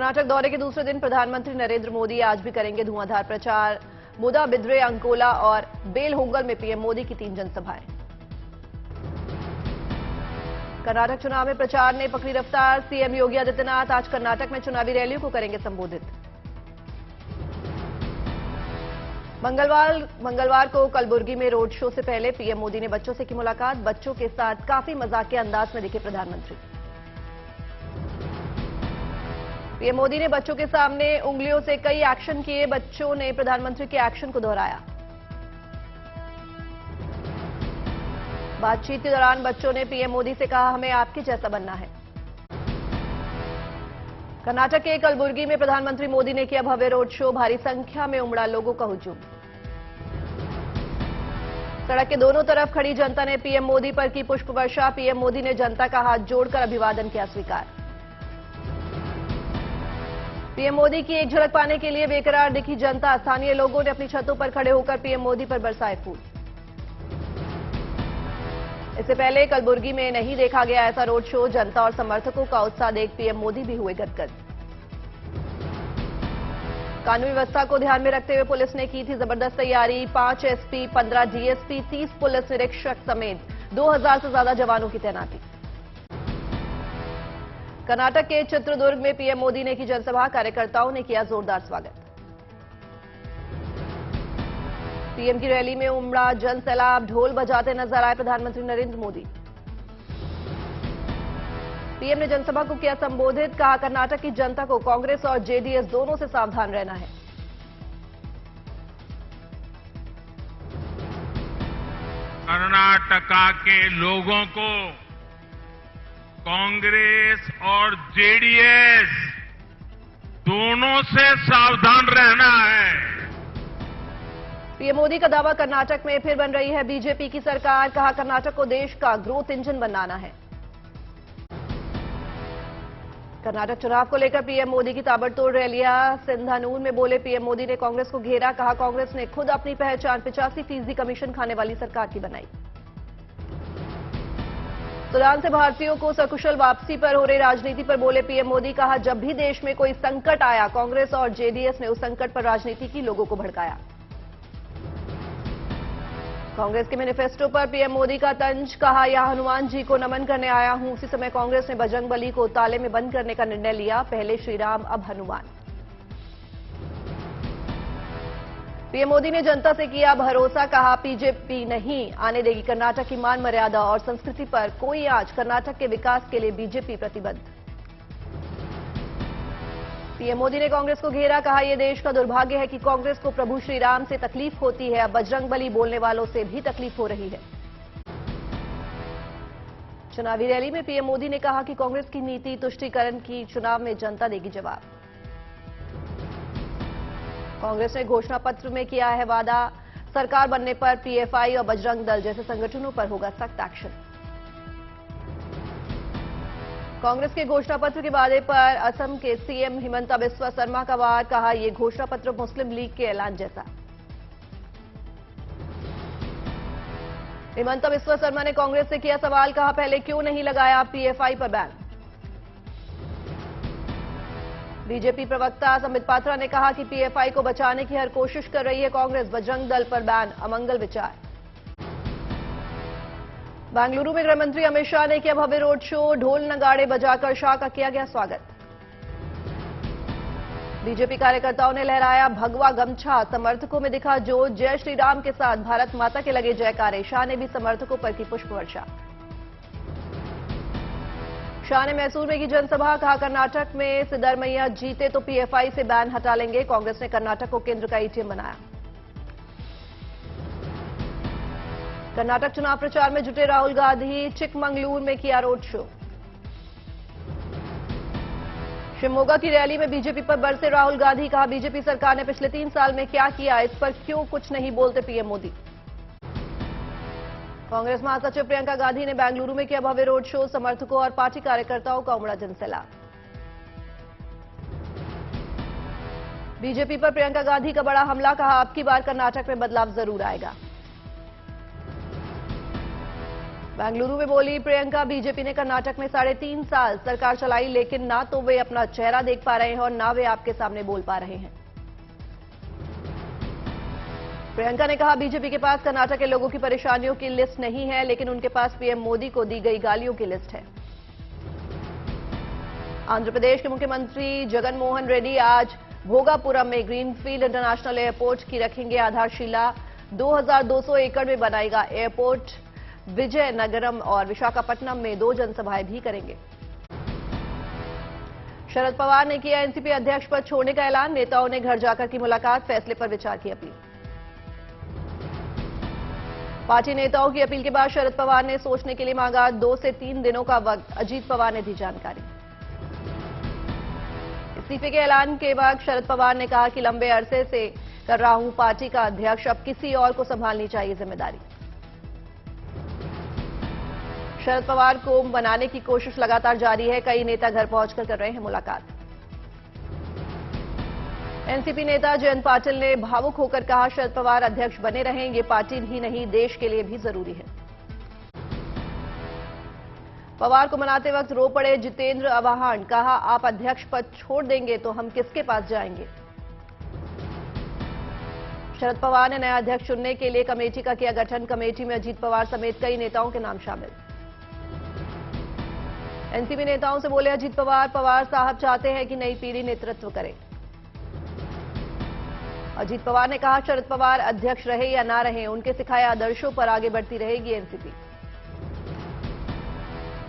कर्नाटक दौरे के दूसरे दिन प्रधानमंत्री नरेंद्र मोदी आज भी करेंगे धुआंधार प्रचार। मुदाबिद्रे, अंकोला और बेलहोंगल में पीएम मोदी की 3 जनसभाएं। कर्नाटक चुनाव में प्रचार ने पकड़ी रफ्तार। सीएम योगी आदित्यनाथ आज कर्नाटक में चुनावी रैलियों को करेंगे संबोधित। मंगलवार को कलबुर्गी में रोड शो से पहले पीएम मोदी ने बच्चों से की मुलाकात। बच्चों के साथ काफी मजाकिया अंदाज में दिखे प्रधानमंत्री। पीएम मोदी ने बच्चों के सामने उंगलियों से कई एक्शन किए। बच्चों ने प्रधानमंत्री के एक्शन को दोहराया। बातचीत के दौरान बच्चों ने पीएम मोदी से कहा, हमें आपके जैसा बनना है। कर्नाटक के कलबुर्गी में प्रधानमंत्री मोदी ने किया भव्य रोड शो। भारी संख्या में उमड़ा लोगों का हुजूम। सड़क के दोनों तरफ खड़ी जनता ने पीएम मोदी पर की पुष्प वर्षा। पीएम मोदी ने जनता का हाथ जोड़कर अभिवादन किया स्वीकार। पीएम मोदी की एक झलक पाने के लिए बेकरार दिखी जनता। स्थानीय लोगों ने अपनी छतों पर खड़े होकर पीएम मोदी पर बरसाए फूल। इससे पहले कलबुर्गी में नहीं देखा गया ऐसा रोड शो। जनता और समर्थकों का उत्साह देख पीएम मोदी भी हुए गदगद। कानून व्यवस्था को ध्यान में रखते हुए पुलिस ने की थी जबरदस्त तैयारी। 5 एसपी, 15 डीएसपी, 30 पुलिस निरीक्षक समेत 2000 से ज्यादा जवानों की तैनाती। कर्नाटक के चित्रदुर्ग में पीएम मोदी ने की जनसभा। कार्यकर्ताओं ने किया जोरदार स्वागत। पीएम की रैली में उमड़ा जन सैलाब। ढोल बजाते नजर आए प्रधानमंत्री नरेंद्र मोदी। पीएम ने जनसभा को किया संबोधित। कहा, कर्नाटक की जनता को कांग्रेस और जेडीएस दोनों से सावधान रहना है। कर्नाटका के लोगों को कांग्रेस और जेडीएस दोनों से सावधान रहना है। पीएम मोदी का दावा, कर्नाटक में फिर बन रही है बीजेपी की सरकार। कहा, कर्नाटक को देश का ग्रोथ इंजन बनाना है। कर्नाटक चुनाव को लेकर पीएम मोदी की ताबड़तोड़ रैलियां। सिंधानूर में बोले पीएम मोदी ने कांग्रेस को घेरा। कहा, कांग्रेस ने खुद अपनी पहचान 85% कमीशन खाने वाली सरकार की बनाई। सूडान से भारतीयों को सकुशल वापसी पर हो रही राजनीति पर बोले पीएम मोदी। कहा, जब भी देश में कोई संकट आया, कांग्रेस और जेडीएस ने उस संकट पर राजनीति की, लोगों को भड़काया। कांग्रेस के मैनिफेस्टो पर पीएम मोदी का तंज। कहा, यहां हनुमान जी को नमन करने आया हूं। उसी समय कांग्रेस ने बजरंगबली को ताले में बंद करने का निर्णय लिया। पहले श्रीराम, अब हनुमान। पीएम मोदी ने जनता से किया भरोसा। कहा, बीजेपी नहीं आने देगी कर्नाटक की मान मर्यादा और संस्कृति पर कोई आंच। कर्नाटक के विकास के लिए बीजेपी प्रतिबद्ध। पीएम मोदी ने कांग्रेस को घेरा। कहा, यह देश का दुर्भाग्य है कि कांग्रेस को प्रभु श्री राम से तकलीफ होती है। अब बजरंगबली बोलने वालों से भी तकलीफ हो रही है। चुनावी रैली में पीएम मोदी ने कहा कि कांग्रेस की नीति तुष्टीकरण की, चुनाव में जनता देगी जवाब। कांग्रेस ने घोषणा पत्र में किया है वादा। सरकार बनने पर पीएफआई और बजरंग दल जैसे संगठनों पर होगा सख्त एक्शन। कांग्रेस के घोषणा पत्र के वादे पर असम के सीएम हिमंता बिस्वा शर्मा का वार। कहा, यह घोषणा पत्र मुस्लिम लीग के ऐलान जैसा। हिमंता बिस्वा शर्मा ने कांग्रेस से किया सवाल। कहा, पहले क्यों नहीं लगाया पीएफआई पर बैन। बीजेपी प्रवक्ता संबित पात्रा ने कहा कि पीएफआई को बचाने की हर कोशिश कर रही है कांग्रेस। बजरंग दल पर बैन अमंगल विचार। बेंगलुरु में गृहमंत्री अमित शाह ने किया भव्य रोड शो। ढोल नगाड़े बजाकर शाह का किया गया स्वागत। बीजेपी कार्यकर्ताओं ने लहराया भगवा गमछा। समर्थकों में दिखा जोश। जय श्री राम के साथ भारत माता के लगे जयकारे। शाह ने भी समर्थकों पर की पुष्प वर्षा। शाह ने मैसूर में की जनसभा। कहा, कर्नाटक में सिद्धरमैया जीते तो पीएफआई से बैन हटा लेंगे। कांग्रेस ने कर्नाटक को केंद्र का एटीएम बनाया। कर्नाटक चुनाव प्रचार में जुटे राहुल गांधी। चिकमंगलूर में किया रोड शो। शिवमोगा की रैली में बीजेपी पर बरसे राहुल गांधी। कहा, बीजेपी सरकार ने पिछले 3 साल में क्या किया, इस पर क्यों कुछ नहीं बोलते पीएम मोदी। कांग्रेस महासचिव प्रियंका गांधी ने बेंगलुरु में किया भव्य रोड शो। समर्थकों और पार्टी कार्यकर्ताओं का उमड़ा जनसैलाब। बीजेपी पर प्रियंका गांधी का बड़ा हमला। कहा, अब की बार कर्नाटक में बदलाव जरूर आएगा। बेंगलुरु में बोली प्रियंका, बीजेपी ने कर्नाटक में 3.5 साल सरकार चलाई, लेकिन ना तो वे अपना चेहरा देख पा रहे हैं और ना वे आपके सामने बोल पा रहे हैं। प्रियंका ने कहा, बीजेपी के पास कर्नाटक के लोगों की परेशानियों की लिस्ट नहीं है, लेकिन उनके पास पीएम मोदी को दी गई गालियों की लिस्ट है। आंध्र प्रदेश के मुख्यमंत्री जगन मोहन रेड्डी आज भोगापुरम में ग्रीनफील्ड इंटरनेशनल एयरपोर्ट की रखेंगे आधारशिला। 2200 एकड़ में बनाएगा एयरपोर्ट। विजयनगरम और विशाखापट्टनम में 2 जनसभाएं भी करेंगे। शरद पवार ने किया एनसीपी अध्यक्ष पद छोड़ने का ऐलान। नेताओं ने घर जाकर की मुलाकात, फैसले पर विचार की अपील। पार्टी नेताओं की अपील के बाद शरद पवार ने सोचने के लिए मांगा 2 से 3 दिनों का वक्त। अजीत पवार ने दी जानकारी। इस्तीफे के ऐलान के बाद शरद पवार ने कहा कि लंबे अरसे से कर रहा हूं पार्टी का अध्यक्ष, अब किसी और को संभालनी चाहिए जिम्मेदारी। शरद पवार को बनाने की कोशिश लगातार जारी है। कई नेता घर पहुंचकर कर रहे हैं मुलाकात। एनसीपी नेता जयंत पाटिल ने भावुक होकर कहा, शरद पवार अध्यक्ष बने रहें, ये पार्टी ही नहीं देश के लिए भी जरूरी है। पवार को मनाते वक्त रो पड़े जितेंद्र आव्हान। कहा, आप अध्यक्ष पद छोड़ देंगे तो हम किसके पास जाएंगे। शरद पवार ने नया अध्यक्ष चुनने के लिए कमेटी का किया गठन। कमेटी में अजीत पवार समेत कई नेताओं के नाम शामिल। एनसीपी नेताओं से बोले अजीत पवार, पवार साहब चाहते हैं कि नई पीढ़ी नेतृत्व करे। अजीत पवार ने कहा, शरद पवार अध्यक्ष रहे या ना रहे, उनके सिखाए आदर्शों पर आगे बढ़ती रहेगी एनसीपी।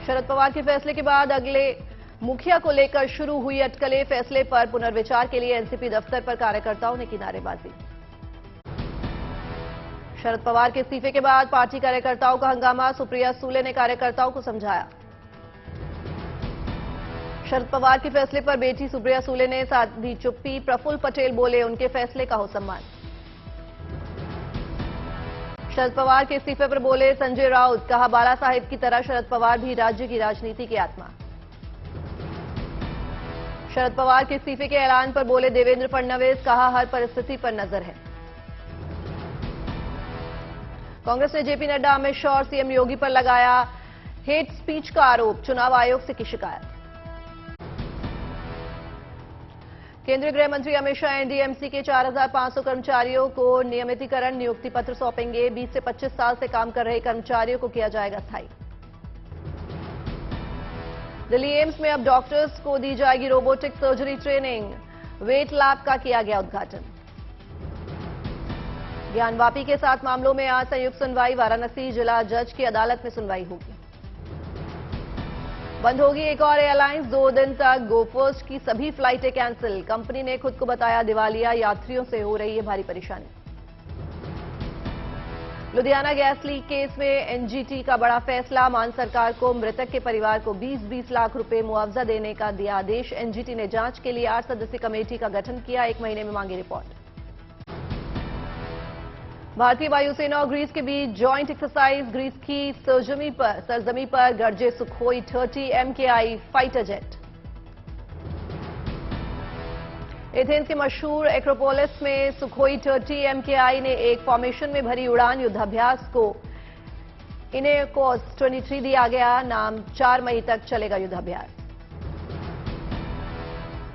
शरद पवार के फैसले के बाद अगले मुखिया को लेकर शुरू हुई अटकलें। फैसले पर पुनर्विचार के लिए एनसीपी दफ्तर पर कार्यकर्ताओं ने की नारेबाजी। शरद पवार के इस्तीफे के बाद पार्टी कार्यकर्ताओं का हंगामा। सुप्रिया सूले ने कार्यकर्ताओं को समझाया। शरद पवार के फैसले पर बेटी सुप्रिया सूले ने साधी चुप्पी। प्रफुल्ल पटेल बोले, उनके फैसले का हो सम्मान। शरद पवार के इस्तीफे पर बोले संजय राउत। कहा, बाला साहेब की तरह शरद पवार भी राज्य की राजनीति की आत्मा। शरद पवार के इस्तीफे के ऐलान पर बोले देवेंद्र फडणवीस। कहा, हर परिस्थिति पर नजर है। कांग्रेस ने जेपी नड्डा, अमित शाह और सीएम योगी पर लगाया हेट स्पीच का आरोप। चुनाव आयोग से की शिकायत। केंद्रीय गृह मंत्री अमित शाह एनडीएमसी के 4500 कर्मचारियों को नियमितीकरण नियुक्ति पत्र सौंपेंगे। 20 से 25 साल से काम कर रहे कर्मचारियों को किया जाएगा स्थायी। दिल्ली एम्स में अब डॉक्टर्स को दी जाएगी robotic surgery training. Wet lab का किया गया उद्घाटन। ज्ञानवापी के 7 मामलों में आज संयुक्त सुनवाई। वाराणसी जिला जज की अदालत में सुनवाई होगी। बंद होगी एक और एयरलाइंस। 2 दिन तक गो फर्स्ट की सभी फ्लाइटें कैंसिल। कंपनी ने खुद को बताया दिवालिया। यात्रियों से हो रही है भारी परेशानी। लुधियाना गैस लीक केस में एनजीटी का बड़ा फैसला। मान सरकार को मृतक के परिवार को 20-20 लाख रुपए मुआवजा देने का दिया आदेश। एनजीटी ने जांच के लिए 8 सदस्यीय कमेटी का गठन किया। 1 महीने में मांगी रिपोर्ट। भारतीय वायुसेना और ग्रीस के बीच जॉइंट एक्सरसाइज। ग्रीस की सरजमी पर गरजे Sukhoi 30 MKI fighter jet. Athens के मशहूर एक्रोपोलिस में सुखोई 30 MKI ने एक फॉर्मेशन में भरी उड़ान। युद्धाभ्यास को इनेकोस 23 दिया गया नाम। 4 मई तक चलेगा युद्धाभ्यास।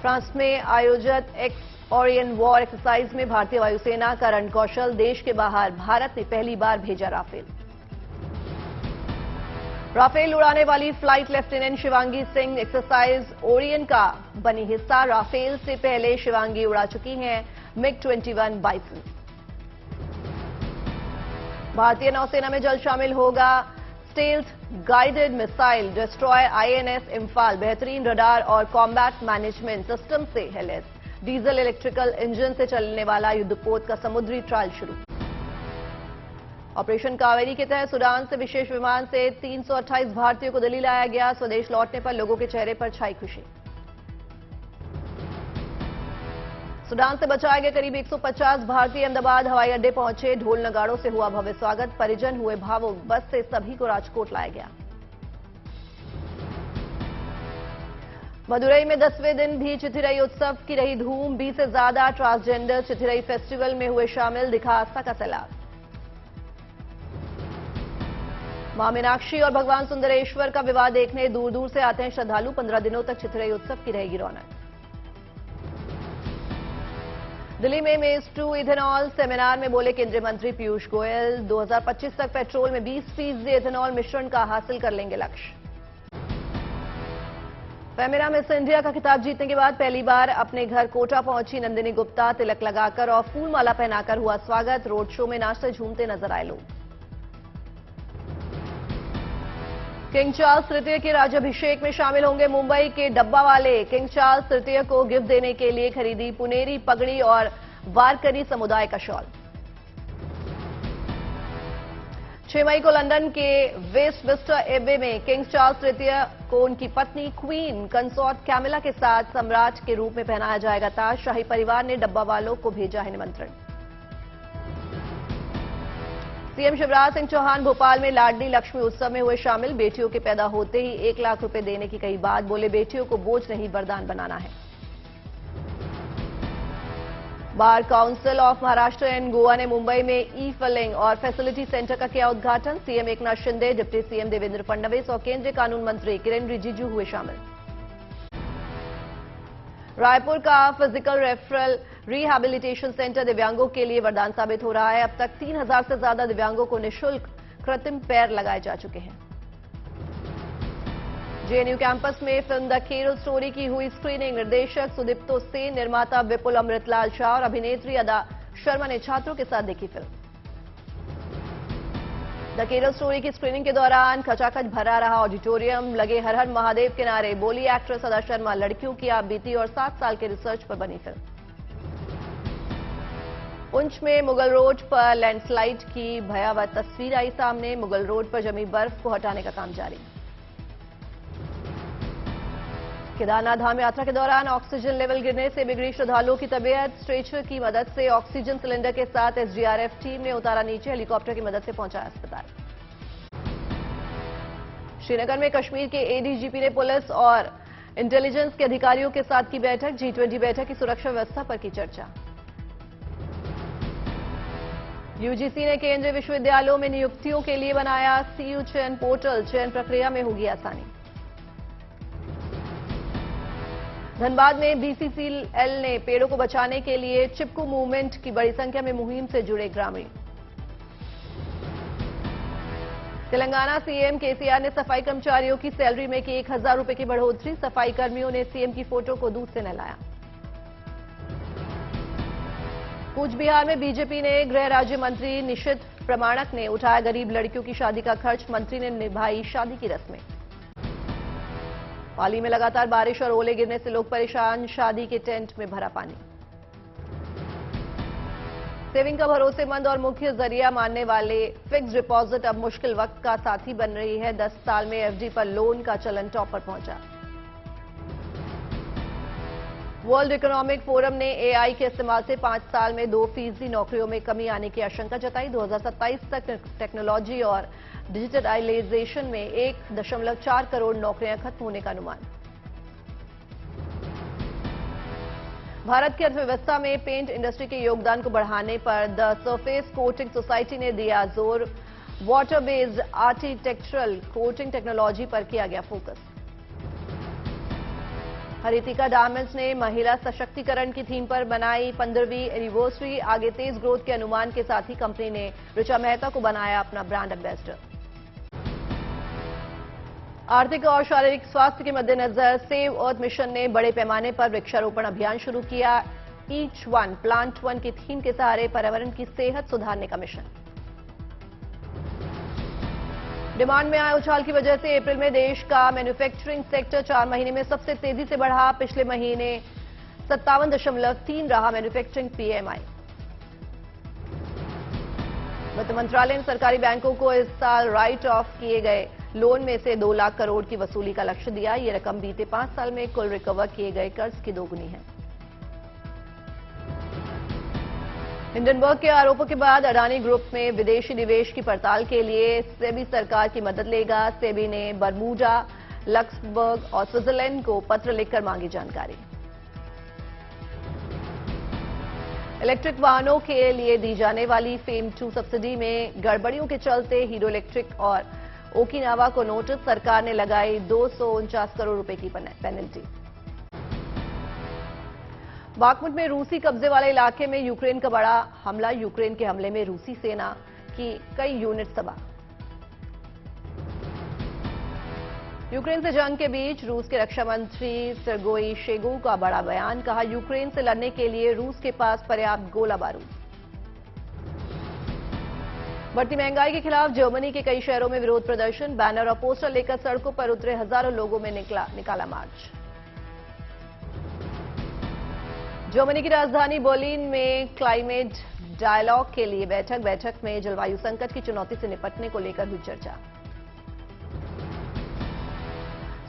फ्रांस में आयोजित एक्स ओरियन वॉर एक्सरसाइज में भारतीय वायुसेना का रणकौशल। देश के बाहर भारत ने पहली बार भेजा राफेल उड़ाने वाली flight lieutenant Shivangi Singh exercise Orion का बनी हिस्सा। राफेल से पहले शिवांगी उड़ा चुकी हैं MiG-21 बाइसन। भारतीय नौसेना में जल्द शामिल होगा stealth guided missile destroy INS Imphal. बेहतरीन रडार और कॉम्बैट मैनेजमेंट सिस्टम से है लैस। डीजल इलेक्ट्रिकल इंजन से चलने वाला युद्धपोत का समुद्री ट्रायल शुरू। ऑपरेशन कावेरी के तहत सूडान से विशेष विमान से 328 भारतीयों को दिल्ली लाया गया। स्वदेश लौटने पर लोगों के चेहरे पर छाई खुशी। सूडान से बचाए गए करीब 150 भारतीय अहमदाबाद हवाई अड्डे पहुंचे। ढोल नगाड़ों से हुआ भव्य स्वागत। परिजन हुए भावुक। बस से सभी को राजकोट लाया गया। मदुरई में 10वें दिन भी चिथिरई उत्सव की रही धूम। 20 से ज्यादा ट्रांसजेंडर चिथिरई फेस्टिवल में हुए शामिल। दिखा आस्था का सैलाब। मां मीनाक्षी और भगवान सुंदरेश्वर का विवाह देखने दूर दूर से आते हैं श्रद्धालु। 15 दिनों तक चिथरई उत्सव की रहेगी रौनक। दिल्ली में मेज 2 इथेनॉल सेमिनार में बोले केंद्रीय मंत्री पीयूष गोयल, 2025 तक पेट्रोल में 20% इथेनॉल मिश्रण का हासिल कर लेंगे लक्ष्य। फेमिना मिस इंडिया का खिताब जीतने के बाद पहली बार अपने घर कोटा पहुंची नंदिनी गुप्ता। तिलक लगाकर और फूल माला पहनाकर हुआ स्वागत। रोड शो में नाचते झूमते नजर आए लोग। किंग चार्ल्स तृतीय के राज्याभिषेक में शामिल होंगे मुंबई के डब्बा वाले। किंग चार्ल्स तृतीय को गिफ्ट देने के लिए खरीदी पुनेरी पगड़ी और वारकरी समुदाय का शॉल। 6 मई को लंदन के वेस्टमिंस्टर एबे में किंग चार्ल्स तृतीय को उनकी पत्नी क्वीन कंसॉर्ट कैमिला के साथ सम्राट के रूप में पहनाया जाएगा ताज। शाही परिवार ने डब्बा वालों को भेजा है निमंत्रण। सीएम शिवराज सिंह चौहान भोपाल में लाडली लक्ष्मी उत्सव में हुए शामिल। बेटियों के पैदा होते ही 1 लाख रुपए देने की कही बात। बोले बेटियों को बोझ नहीं वरदान बनाना है। Bar council of Maharashtra and Goa ने मुंबई में ई फिलिंग और फैसिलिटी सेंटर का किया उद्घाटन। CM Eknath Shinde, deputy CM Devendra Fadnavis और केंद्रीय कानून मंत्री किरेन रिजिजू हुए शामिल। रायपुर का फिजिकल रेफरल रिहैबिलिटेशन सेंटर दिव्यांगों के लिए वरदान साबित हो रहा है। अब तक 3000 से ज्यादा दिव्यांगों को निःशुल्क कृत्रिम पैर लगाए जा चुके हैं। जेएनयू कैंपस में फिल्म द केरल स्टोरी की हुई स्क्रीनिंग। निर्देशक सुदीप्तो सेन, निर्माता विपुल अमृतलाल शाह और अभिनेत्री अदा शर्मा ने छात्रों के साथ देखी फिल्म। द केरल स्टोरी की स्क्रीनिंग के दौरान खचाखच भरा रहा ऑडिटोरियम। लगे हर हर महादेव के नारे। बोली एक्ट्रेस अदा शर्मा, लड़कियों की आप बीती और 7 साल के रिसर्च पर बनी फिल्म। पुंछ में मुगल रोड पर लैंडस्लाइड की भयावह तस्वीर आई सामने। मुगल रोड पर जमी बर्फ को हटाने का काम जारी। केदारनाथ धाम यात्रा के दौरान ऑक्सीजन लेवल गिरने से बिगड़ी श्रद्धालुओं की तबीयत। स्ट्रेचर की मदद से ऑक्सीजन सिलेंडर के साथ एसडीआरएफ टीम ने उतारा नीचे। हेलीकॉप्टर की मदद से पहुंचाया अस्पताल। श्रीनगर में कश्मीर के एडीजीपी ने पुलिस और इंटेलिजेंस के अधिकारियों के साथ की बैठक। G20 बैठक की सुरक्षा व्यवस्था पर की चर्चा। यूजीसी ने केंद्रीय विश्वविद्यालयों में नियुक्तियों के लिए बनाया सीयू चयन पोर्टल। चयन प्रक्रिया में होगी आसानी। धनबाद में बीसीसीएल ने पेड़ों को बचाने के लिए चिपकू मूवमेंट की बड़ी संख्या में मुहिम से जुड़े ग्रामीण। तेलंगाना सीएम केसीआर ने सफाई कर्मचारियों की सैलरी में की 1000 रुपए की बढ़ोतरी। सफाई कर्मियों ने सीएम की फोटो को दूध से नहलाया। कूच बिहार में बीजेपी ने गृह राज्य मंत्री निशित प्रमाणक ने उठाया गरीब लड़कियों की शादी का खर्च। मंत्री ने निभाई शादी की रस्में। पाली में लगातार बारिश और ओले गिरने से लोग परेशान। शादी के टेंट में भरा पानी। सेविंग का भरोसेमंद और मुख्य जरिया मानने वाले फिक्स डिपॉजिट अब मुश्किल वक्त का साथी बन रही है। 10 साल में एफडी पर लोन का चलन टॉप पर पहुंचा। वर्ल्ड इकोनॉमिक फोरम ने एआई के इस्तेमाल से 5 साल में 2% नौकरियों में कमी आने की आशंका जताई। 2027 तक टेक्नोलॉजी और डिजिटलाइजेशन में 1.4 करोड़ नौकरियां खत्म होने का अनुमान। भारत की अर्थव्यवस्था में पेंट इंडस्ट्री के योगदान को बढ़ाने पर द सरफेस कोटिंग सोसाइटी ने दिया जोर। Water based architectural coating technology पर किया गया फोकस। हरितिका डायमंड्स ने महिला सशक्तिकरण की थीम पर बनाई 15वीं एनिवर्सरी। आगे तेज ग्रोथ के अनुमान के साथ ही कंपनी ने ऋचा मेहता को बनाया अपना ब्रांड एम्बेसडर। आर्थिक और शारीरिक स्वास्थ्य के मद्देनजर सेव अर्थ मिशन ने बड़े पैमाने पर वृक्षारोपण अभियान शुरू किया। ईच वन प्लांट वन की थीम के सहारे पर्यावरण की सेहत सुधारने का मिशन। डिमांड में आए उछाल की वजह से अप्रैल में देश का मैन्युफैक्चरिंग सेक्टर 4 महीने में सबसे तेजी से बढ़ा। पिछले महीने 57.3 रहा मैन्युफैक्चरिंग पीएमआई। वित्त मंत्रालय ने सरकारी बैंकों को इस साल राइट ऑफ किए गए लोन में से 2 लाख करोड़ की वसूली का लक्ष्य दिया। ये रकम बीते 5 साल में कुल रिकवर किए गए कर्ज की दोगुनी है। हिंडनबर्ग के आरोपों के बाद अडानी ग्रुप में विदेशी निवेश की पड़ताल के लिए सेबी सरकार की मदद लेगा। सेबी ने बरमूडा, लक्समबर्ग और स्विट्जरलैंड को पत्र लिखकर मांगी जानकारी। इलेक्ट्रिक वाहनों के लिए दी जाने वाली फेम 2 सब्सिडी में गड़बड़ियों के चलते हीरो इलेक्ट्रिक और ओकिनावा को नोटिस, सरकार ने लगाई 249 करोड़ रुपए की पेनल्टी। बाखमुट में रूसी कब्जे वाले इलाके में यूक्रेन का बड़ा हमला, यूक्रेन के हमले में रूसी सेना की कई यूनिट तबाह। यूक्रेन से जंग के बीच रूस के रक्षा मंत्री सर्गेई शोइगु का बड़ा बयान, कहा यूक्रेन से लड़ने के लिए रूस के पास पर्याप्त गोला बारूद। बढ़ती महंगाई के खिलाफ जर्मनी के कई शहरों में विरोध प्रदर्शन, बैनर और पोस्टर लेकर सड़कों पर उतरे हजारों लोगों में निकाला मार्च। जर्मनी की राजधानी बर्लिन में क्लाइमेट डायलॉग के लिए बैठक में जलवायु संकट की चुनौती से निपटने को लेकर हुई चर्चा।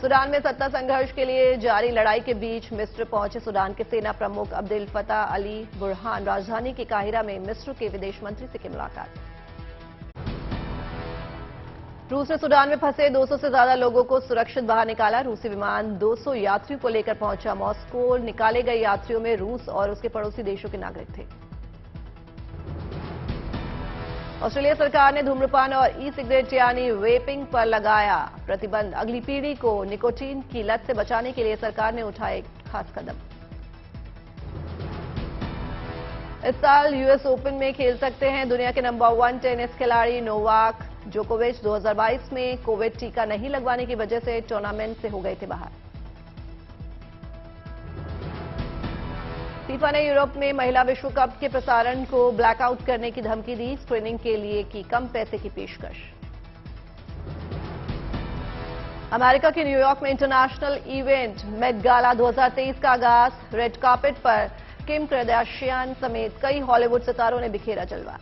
सूडान में सत्ता संघर्ष के लिए जारी लड़ाई के बीच मिस्र पहुंचे सूडान के सेना प्रमुख अब्देल फताह अली बुरहान, राजधानी के काहिरा में मिस्र के विदेश मंत्री से की मुलाकात। रूस ने सूडान में फंसे 200 से ज्यादा लोगों को सुरक्षित बाहर निकाला, रूसी विमान 200 यात्रियों को लेकर पहुंचा मॉस्को, निकाले गए यात्रियों में रूस और उसके पड़ोसी देशों के नागरिक थे। ऑस्ट्रेलिया सरकार ने धूम्रपान और ई सिगरेट यानी वेपिंग पर लगाया प्रतिबंध, अगली पीढ़ी को निकोटीन की लत से बचाने के लिए सरकार ने उठाए खास कदम। इस साल यूएस ओपन में खेल सकते हैं दुनिया के नंबर 1 टेनिस खिलाड़ी नोवाक जोकोविच, 2022 में कोविड टीका नहीं लगवाने की वजह से टूर्नामेंट से हो गए थे बाहर। फीफा ने यूरोप में महिला विश्व कप के प्रसारण को ब्लैकआउट करने की धमकी दी, स्क्रीनिंग के लिए की कम पैसे की पेशकश। अमेरिका के न्यूयॉर्क में इंटरनेशनल इवेंट मेट गाला 2023 का आगाज, रेड कार्पेट पर किम कार्दाशियान समेत कई हॉलीवुड सितारों ने बिखेरा जलवा।